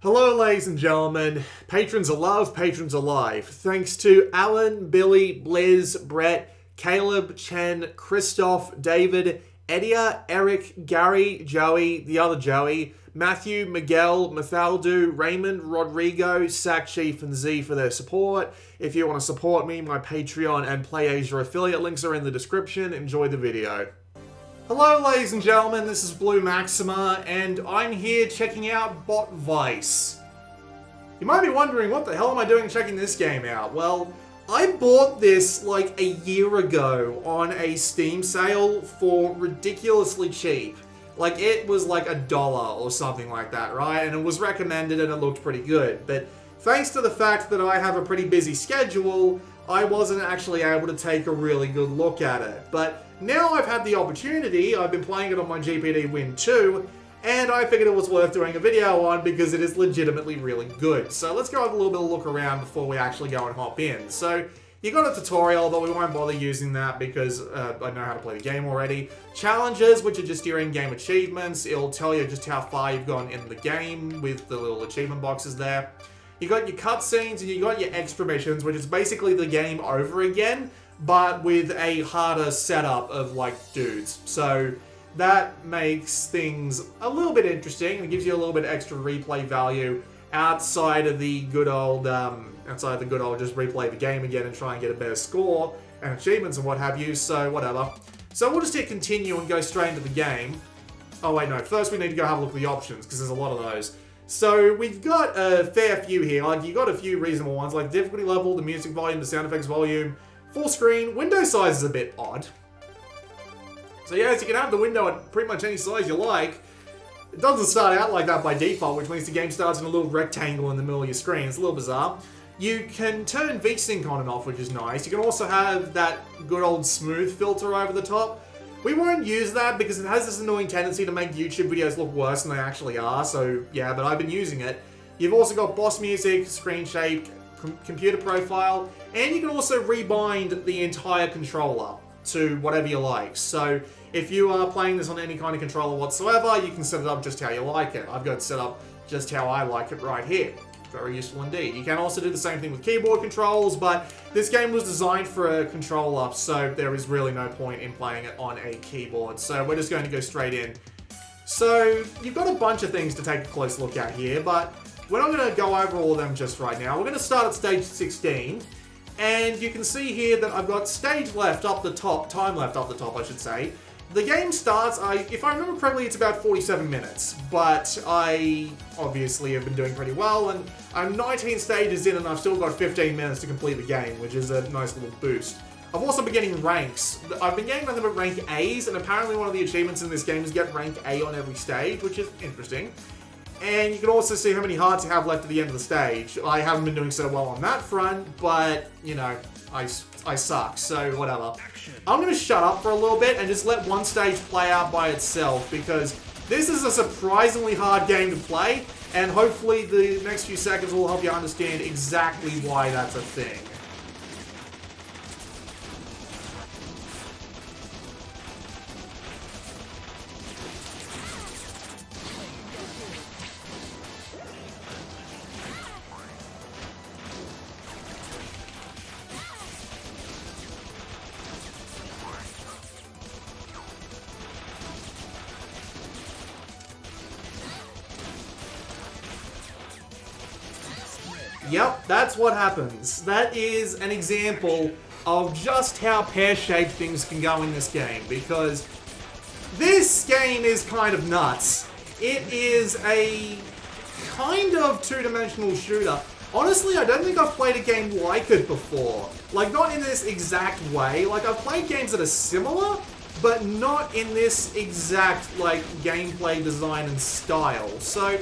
Hello, ladies and gentlemen, patrons of love, patrons alive. Thanks to Alan, Billy, Blizz, Brett, Caleb, Chen, Christoph, David, Edia, Eric, Gary, Joey, the other Joey, Matthew, Miguel, Mathaldu, Raymond, Rodrigo, Sack Chief, and Z for their support. If you want to support me, my Patreon and PlayAsia affiliate links are in the description. Enjoy the video. Hello, ladies and gentlemen, this is Blue Maxima, and I'm here checking out Bot Vice. You might be wondering, what the hell am I doing checking this game out? Well, I bought this like a year ago on a Steam sale for ridiculously cheap. Like, it was like $1 or something like that, right? And it was recommended and it looked pretty good. But thanks to the fact that I have a pretty busy schedule, I wasn't actually able to take a really good look at it. But now I've had the opportunity, I've been playing it on my GPD Win 2, and I figured it was worth doing a video on because it is legitimately really good. So let's go have a little bit of a look around before we actually go and hop in. So you got a tutorial, but we won't bother using that because I know how to play the game already. Challenges, which are just your in-game achievements. It'll tell you just how far you've gone in the game with the little achievement boxes there. You got your cutscenes and you got your extra missions, which is basically the game over again, but with a harder setup of, like, dudes. So that makes things a little bit interesting and gives you a little bit extra replay value outside of the good old, just replay the game again and try and get a better score and achievements and what have you, so whatever. So we'll just hit continue and go straight into the game. Oh wait, no, first we need to go have a look at the options, because there's a lot of those. So we've got a fair few here, like you got a few reasonable ones, like difficulty level, the music volume, the sound effects volume, full screen. Window size is a bit odd. So yes, you can have the window at pretty much any size you like. It doesn't start out like that by default, which means the game starts in a little rectangle in the middle of your screen. It's a little bizarre. You can turn VSync on and off, which is nice. You can also have that good old smooth filter over the top. We won't use that because it has this annoying tendency to make YouTube videos look worse than they actually are, so yeah, but I've been using it. You've also got boss music, screen shape, computer profile, and you can also rebind the entire controller to whatever you like. So if you are playing this on any kind of controller whatsoever, you can set it up just how you like it. I've got it set up just how I like it right here. Very useful indeed. You can also do the same thing with keyboard controls, but this game was designed for a controller, so there is really no point in playing it on a keyboard. So we're just going to go straight in. So you've got a bunch of things to take a close look at here, but we're not going to go over all of them just right now. We're going to start at stage 16, and you can see here that I've got stage left up the top, time left up the top, I should say. The game starts, if I remember correctly, it's about 47 minutes, but I obviously have been doing pretty well, and I'm 19 stages in and I've still got 15 minutes to complete the game, which is a nice little boost. I've also been getting ranks. I've been getting nothing but rank A's, and apparently one of the achievements in this game is get rank A on every stage, which is interesting. And you can also see how many hearts you have left at the end of the stage. I haven't been doing so well on that front, but, you know, I suck, so whatever. I'm going to shut up for a little bit and just let one stage play out by itself, because this is a surprisingly hard game to play, and hopefully the next few seconds will help you understand exactly why that's a thing. Yep, that's what happens. That is an example of just how pear-shaped things can go in this game, because this game is kind of nuts. It is a kind of two-dimensional shooter. Honestly, I don't think I've played a game like it before. Like, not in this exact way. Like, I've played games that are similar, but not in this exact, like, gameplay design and style. So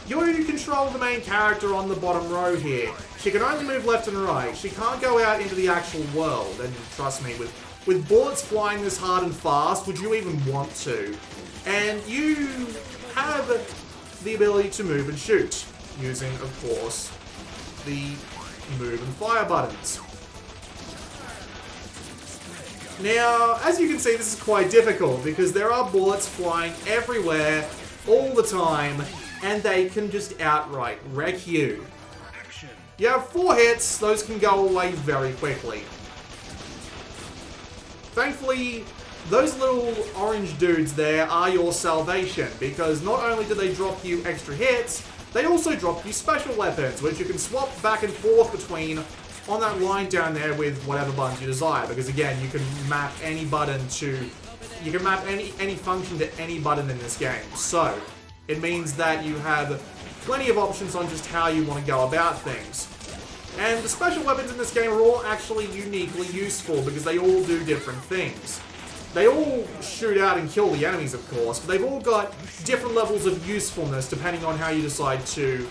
you control the main character on the bottom row here. She can only move left and right. She can't go out into the actual world. And trust me, with bullets flying this hard and fast, would you even want to? And you have the ability to move and shoot, using, of course, the move and fire buttons. Now, as you can see, this is quite difficult because there are bullets flying everywhere all the time, and they can just outright wreck you. You have 4 hits, those can go away very quickly. Thankfully, those little orange dudes there are your salvation, because not only do they drop you extra hits, they also drop you special weapons, which you can swap back and forth between on that line down there with whatever buttons you desire, because again, you can map any button to... You can map any function to any button in this game. So, it means that you have plenty of options on just how you want to go about things. And the special weapons in this game are all actually uniquely useful because they all do different things. They all shoot out and kill the enemies, of course, but they've all got different levels of usefulness depending on how you decide to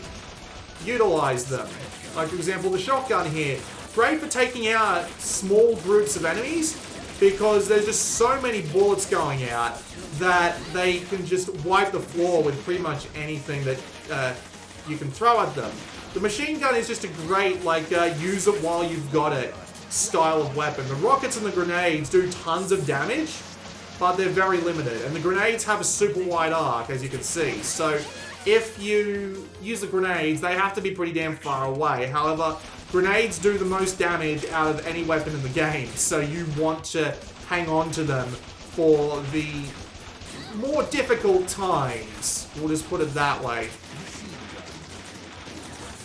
utilize them. Like, for example, the shotgun here. Great for taking out small groups of enemies because there's just so many bullets going out that they can just wipe the floor with pretty much anything that you can throw at them. The machine gun is just a great, like, use it while you've got it style of weapon. The rockets and the grenades do tons of damage, but they're very limited. And the grenades have a super wide arc, as you can see. So if you use the grenades, they have to be pretty damn far away. However, grenades do the most damage out of any weapon in the game, so you want to hang on to them for the more difficult times. We'll just put it that way.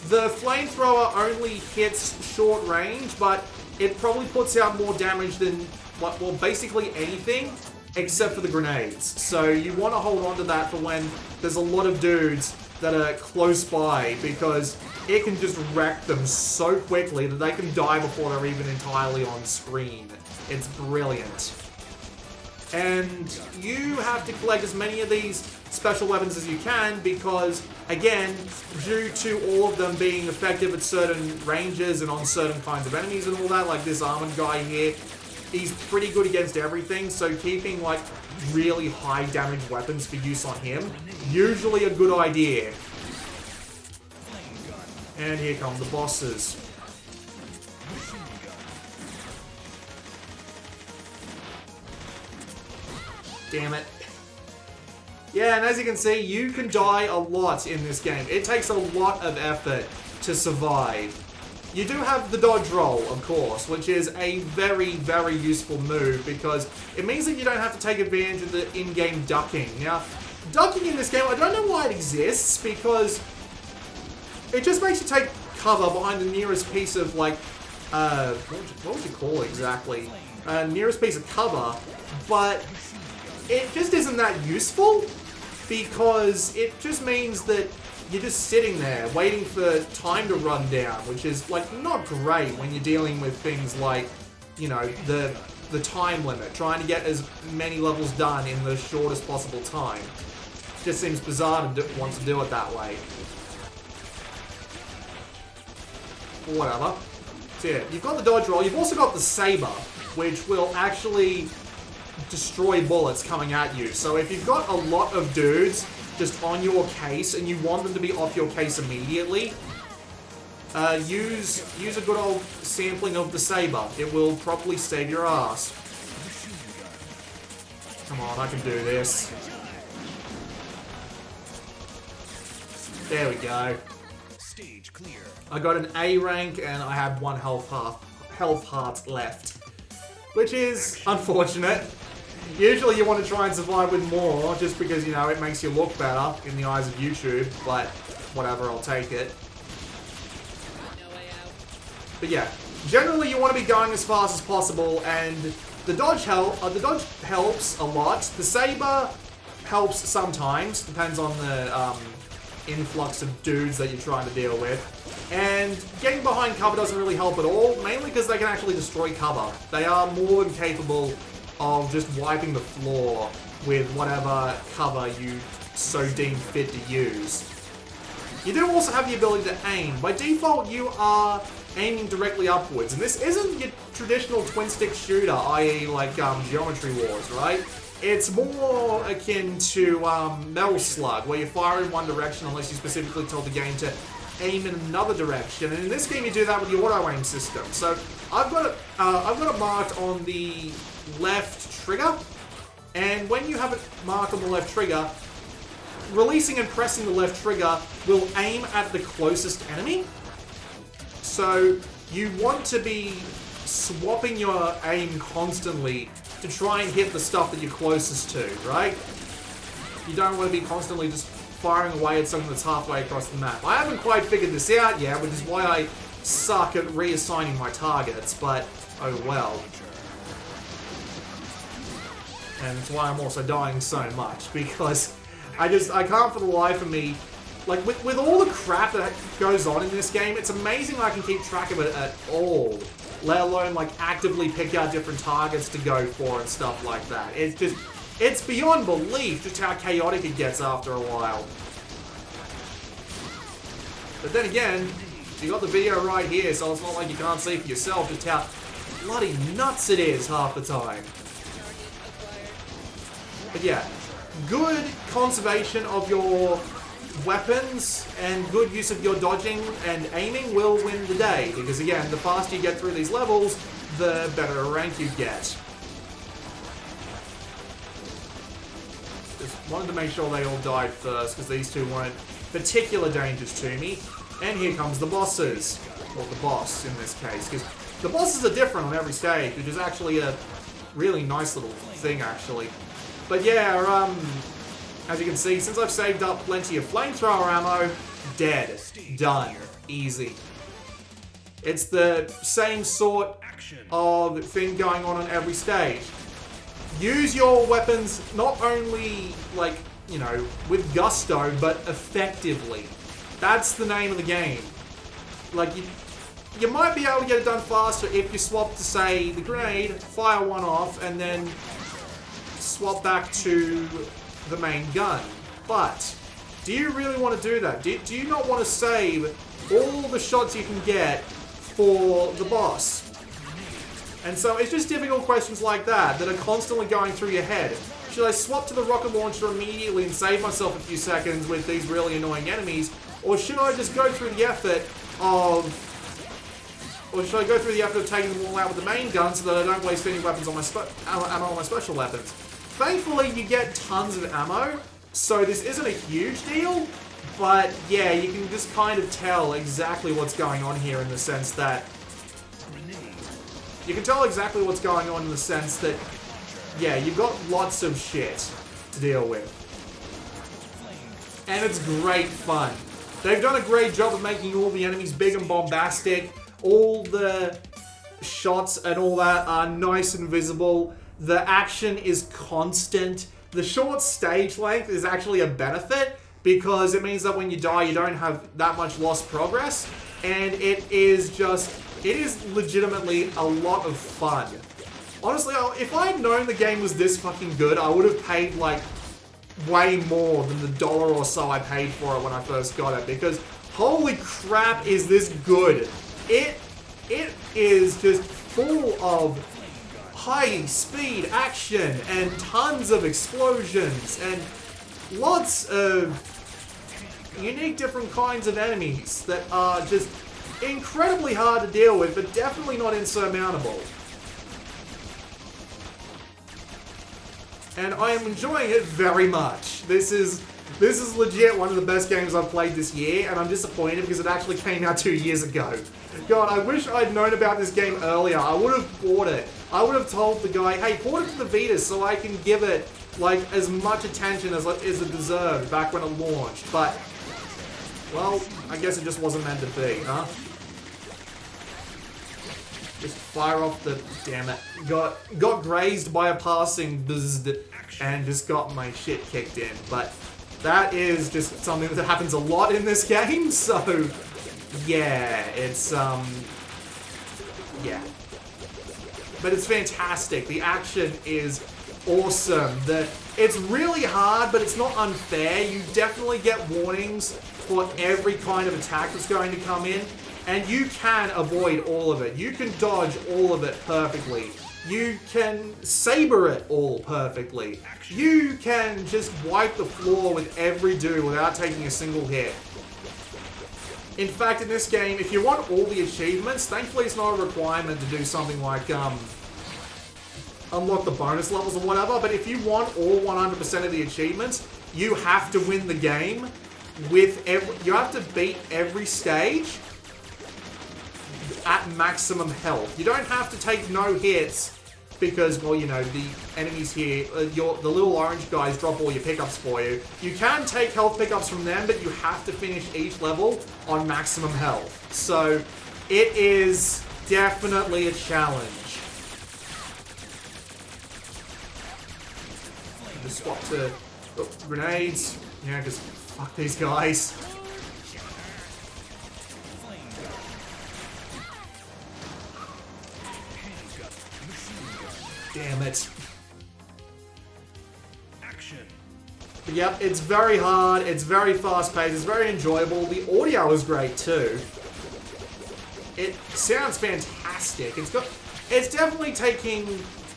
The flamethrower only hits short range, but it probably puts out more damage than, well, basically anything except for the grenades. So you want to hold on to that for when there's a lot of dudes that are close by, because it can just wreck them so quickly that they can die before they're even entirely on screen. It's brilliant. And you have to collect as many of these special weapons as you can because, again, due to all of them being effective at certain ranges and on certain kinds of enemies and all that, like this armored guy here, he's pretty good against everything, so keeping, like, really high damage weapons for use on him, usually a good idea. And here come the bosses. Damn it. Yeah, and as you can see, you can die a lot in this game. It takes a lot of effort to survive. You do have the dodge roll, of course, which is a very, very useful move because it means that you don't have to take advantage of the in-game ducking. Now, ducking in this game, I don't know why it exists because it just makes you take cover behind the nearest piece of, like, what would you call it exactly? Nearest piece of cover, but it just isn't that useful because it just means that you're just sitting there waiting for time to run down, which is, like, not great when you're dealing with things like, you know, the time limit, trying to get as many levels done in the shortest possible time. Just seems bizarre to want to do it that way. Whatever. So yeah, you've got the dodge roll, you've also got the saber, which will actually destroy bullets coming at you. So if you've got a lot of dudes just on your case and you want them to be off your case immediately, use a good old sampling of the saber. It will probably save your ass. Come on, I can do this. There we go. Stage clear. I got an A rank and I have 1 health heart left, which is unfortunate. Usually you want to try and survive with more, just because, you know, it makes you look better in the eyes of YouTube, but whatever, I'll take it. But yeah, generally you want to be going as fast as possible, and the dodge helps a lot. The saber helps sometimes, depends on the influx of dudes that you're trying to deal with. And getting behind cover doesn't really help at all, mainly because they can actually destroy cover. They are more than capable of just wiping the floor with whatever cover you so deem fit to use. You do also have the ability to aim. By default, you are aiming directly upwards, and this isn't your traditional twin-stick shooter, i.e. like Geometry Wars, right? It's more akin to Metal Slug, where you fire in one direction unless you specifically told the game to aim in another direction, and in this game you do that with the auto-aim system. So I've got it marked on the left trigger, and when you have it marked on the left trigger, releasing and pressing the left trigger will aim at the closest enemy. So you want to be swapping your aim constantly to try and hit the stuff that you're closest to, right? You don't want to be constantly just firing away at something that's halfway across the map. I haven't quite figured this out yet, which is why I suck at reassigning my targets, but oh well. And it's why I'm also dying so much, because I can't for the life of me, like with all the crap that goes on in this game, it's amazing I can keep track of it at all, let alone like actively pick out different targets to go for and stuff like that. It's beyond belief just how chaotic it gets after a while. But then again, you got the video right here, so it's not like you can't see for yourself just how bloody nuts it is half the time. But yeah, good conservation of your weapons and good use of your dodging and aiming will win the day. Because again, the faster you get through these levels, the better rank you get. Just wanted to make sure they all died first, because these two weren't particular dangers to me. And here comes the bosses. Or the boss, in this case. Because the bosses are different on every stage, which is actually a really nice little thing, actually. But yeah, as you can see, since I've saved up plenty of flamethrower ammo, dead. Done. Easy. It's the same sort of thing going on every stage. Use your weapons not only, like, you know, with gusto, but effectively. That's the name of the game. Like, you might be able to get it done faster if you swap to, say, the grenade, fire one off, and then swap back to the main gun. But, do you really want to do that? Do you not want to save all the shots you can get for the boss? And so it's just difficult questions like that are constantly going through your head. Should I swap to the rocket launcher immediately and save myself a few seconds with these really annoying enemies? Or should I just go through the effort of... Or should I go through the effort of taking them all out with the main gun so that I don't waste any weapons on my ammo on my special weapons? Thankfully, you get tons of ammo, so this isn't a huge deal. But yeah, you can just kind of tell exactly what's going on here in the sense that... You can tell exactly what's going on in the sense that, yeah, you've got lots of shit to deal with. And it's great fun. They've done a great job of making all the enemies big and bombastic. All the shots and all that are nice and visible. The action is constant. The short stage length is actually a benefit because it means that when you die, you don't have that much lost progress. And it is legitimately a lot of fun. Honestly, if I had known the game was this fucking good, I would have paid, like, way more than the $1 or so I paid for it when I first got it, because holy crap is this good. It is just full of high speed action and tons of explosions and lots of unique different kinds of enemies that are just incredibly hard to deal with, but definitely not insurmountable. And I am enjoying it very much. This is legit one of the best games I've played this year, and I'm disappointed because it actually came out 2 years ago. God, I wish I'd known about this game earlier. I would have bought it. I would have told the guy, hey, port it to the Vita so I can give it, like, as much attention as it deserved back when it launched. But, well, I guess it just wasn't meant to be, huh? Just fire off the... Damn it. Got grazed by a passing bzzz and just got my shit kicked in. But that is just something that happens a lot in this game, so... Yeah, it's, yeah. But it's fantastic. The action is awesome. It's really hard, but it's not unfair. You definitely get warnings for every kind of attack that's going to come in. And you can avoid all of it. You can dodge all of it perfectly. You can saber it all perfectly. You can just wipe the floor with every dude without taking a single hit. In fact, in this game, if you want all the achievements, thankfully it's not a requirement to do something like unlock the bonus levels or whatever, but if you want all 100% of the achievements, you have to win the game with you have to beat every stage at maximum health. You don't have to take no hits because, well, you know, the enemies here, the little orange guys drop all your pickups for you. You can take health pickups from them, but you have to finish each level on maximum health. So it is definitely a challenge. Just swap to grenades. Yeah, because fuck these guys. Damn it. But yep, it's very hard, it's very fast-paced, it's very enjoyable. The audio is great too. It sounds fantastic. It's definitely taking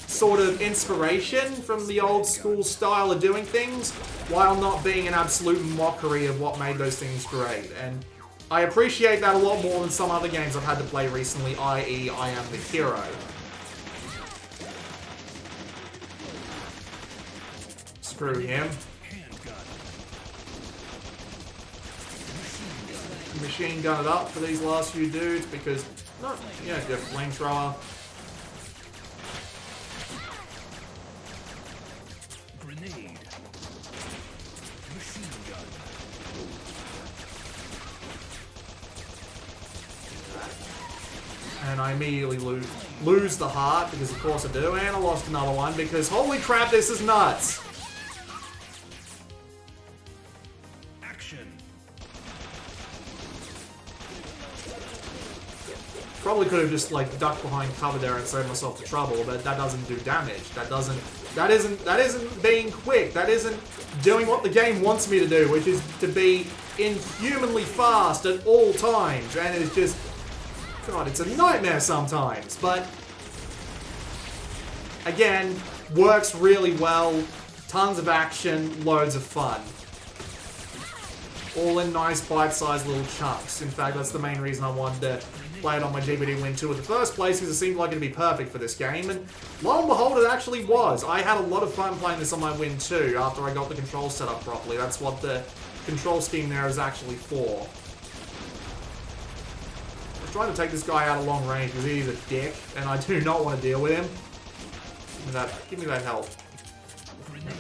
sort of inspiration from the old school style of doing things, while not being an absolute mockery of what made those things great. And I appreciate that a lot more than some other games I've had to play recently, i.e. I Am the Hero. Screw him. Machine gun it up for these last few dudes because, yeah, the flamethrower. Grenade. Machine gun. And I immediately lose the heart because of course I do, and I lost another one because holy crap, this is nuts. Probably could have just like ducked behind cover there and saved myself the trouble, but that doesn't do damage. That isn't being quick. That isn't doing what the game wants me to do, which is to be inhumanly fast at all times. And it's just, God, it's a nightmare sometimes. But again, works really well. Tons of action, loads of fun. All in nice bite-sized little chunks. In fact, that's the main reason I wanted to play it on my GBD Win 2 in the first place, because it seemed like it'd be perfect for this game, and lo and behold, it actually was. I had a lot of fun playing this on my Win 2 after I got the controls set up properly. That's what the control scheme there is actually for. I was trying to take this guy out at long range because he's a dick, and I do not want to deal with him. Give me that health.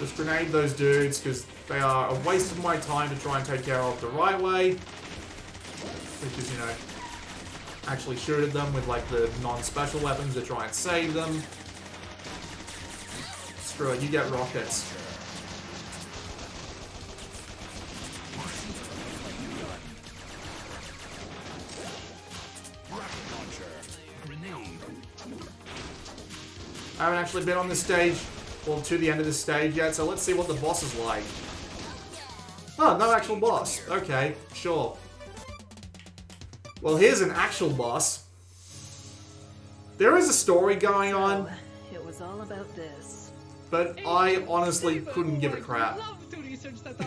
Just grenade those dudes, because they are a waste of my time to try and take care of the right way. Which is, you know, actually shoot at them with like the non-special weapons to try and save them. Screw it, you get rockets. I haven't actually been on this stage, well, to the end of this stage yet, so let's see what the boss is like. Oh, no actual boss. Okay, sure. Well, here's an actual boss. There is a story going on. It was all about this. But I honestly couldn't give a crap.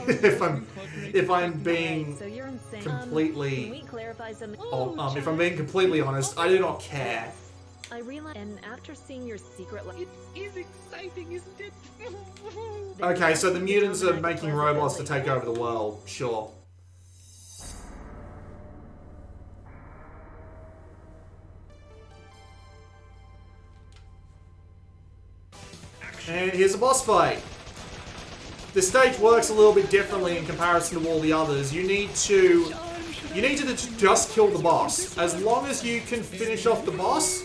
if I'm being completely if I'm being completely honest, I do not care. I realized, and after seeing your secret life, It is exciting, isn't it? Okay, so the mutants are making robots to take over the world. Sure. And here's a boss fight. This stage works a little bit differently in comparison to all the others. You need to just kill the boss. As long as you can finish off the boss,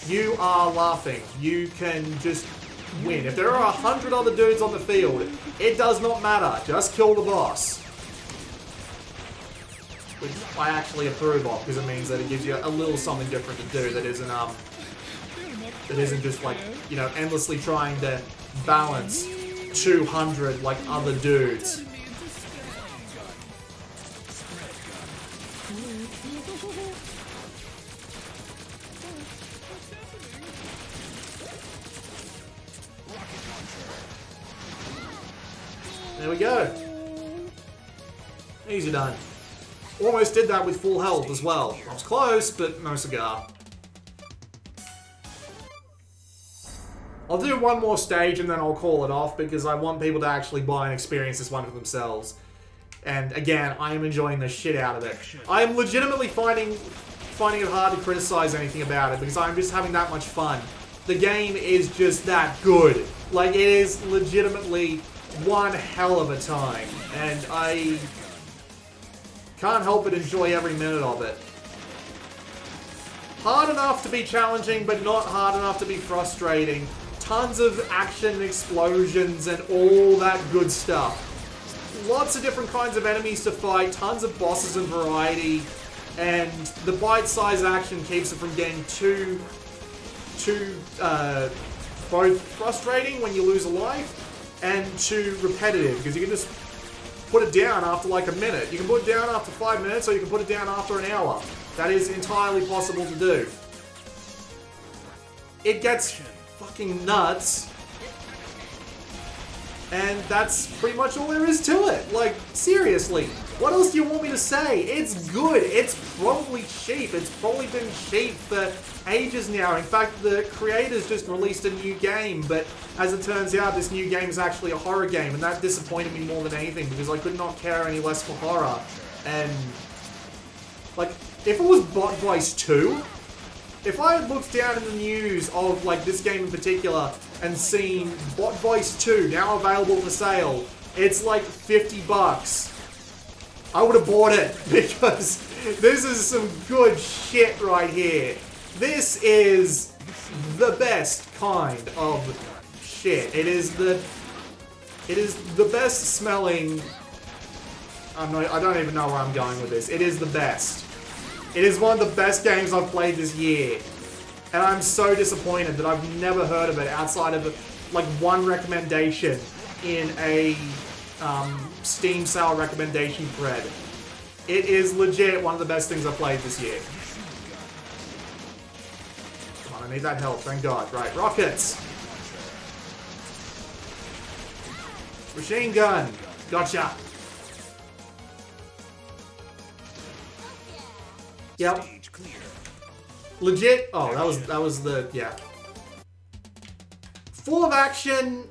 you are laughing. You can just win. If there are 100 other dudes on the field, it does not matter. Just kill the boss. Which I actually approve of, because it means that it gives you a little something different to do that isn't just like, you know, endlessly trying to balance 200 like other dudes. There we go. Easy done. Almost did that with full health as well. I was close, but no cigar. I'll do one more stage and then I'll call it off because I want people to actually buy and experience this one for themselves. And again, I am enjoying the shit out of it. I am legitimately finding it hard to criticize anything about it because I'm just having that much fun. The game is just that good. Like, it is legitimately one hell of a time. And I can't help but enjoy every minute of it. Hard enough to be challenging, but not hard enough to be frustrating. Tons of action, explosions, and all that good stuff. Lots of different kinds of enemies to fight, tons of bosses and variety, and the bite-sized action keeps it from getting too both frustrating when you lose a life and too repetitive, because you can just put it down after like a minute. You can put it down after 5 minutes, or you can put it down after an hour. That is entirely possible to do. It gets fucking nuts. And that's pretty much all there is to it. Like, seriously, what else do you want me to say? It's good. It's probably cheap. It's probably been cheap for ages now. In fact, the creators just released a new game, but as it turns out, this new game is actually a horror game, and that disappointed me more than anything because I could not care any less for horror. And, like, if it was Bot Voice 2, if I had looked down in the news of, like, this game in particular and seen Bot Voice 2 now available for sale, it's like $50. I would have bought it because this is some good shit right here. This is the best kind of shit. It is the best smelling. I don't even know where I'm going with this. It is the best. It is one of the best games I've played this year. And I'm so disappointed that I've never heard of it outside of, like, one recommendation in a Steam sale recommendation thread. It is legit one of the best things I've played this year. Come on, I need that health, thank God. Right, rockets. Machine gun. Gotcha. Yep. Legit. Oh, that was the, yeah. Full of action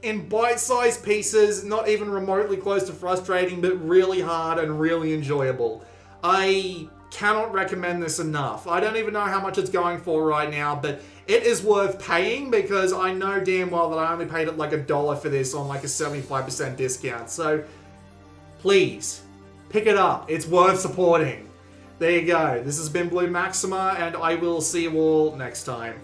in bite-sized pieces, not even remotely close to frustrating, but really hard and really enjoyable. I cannot recommend this enough. I don't even know how much it's going for right now, but it is worth paying because I know damn well that I only paid it like $1 for this on like a 75% discount. So please, pick it up. It's worth supporting. There you go. This has been Blue Maxima, and I will see you all next time.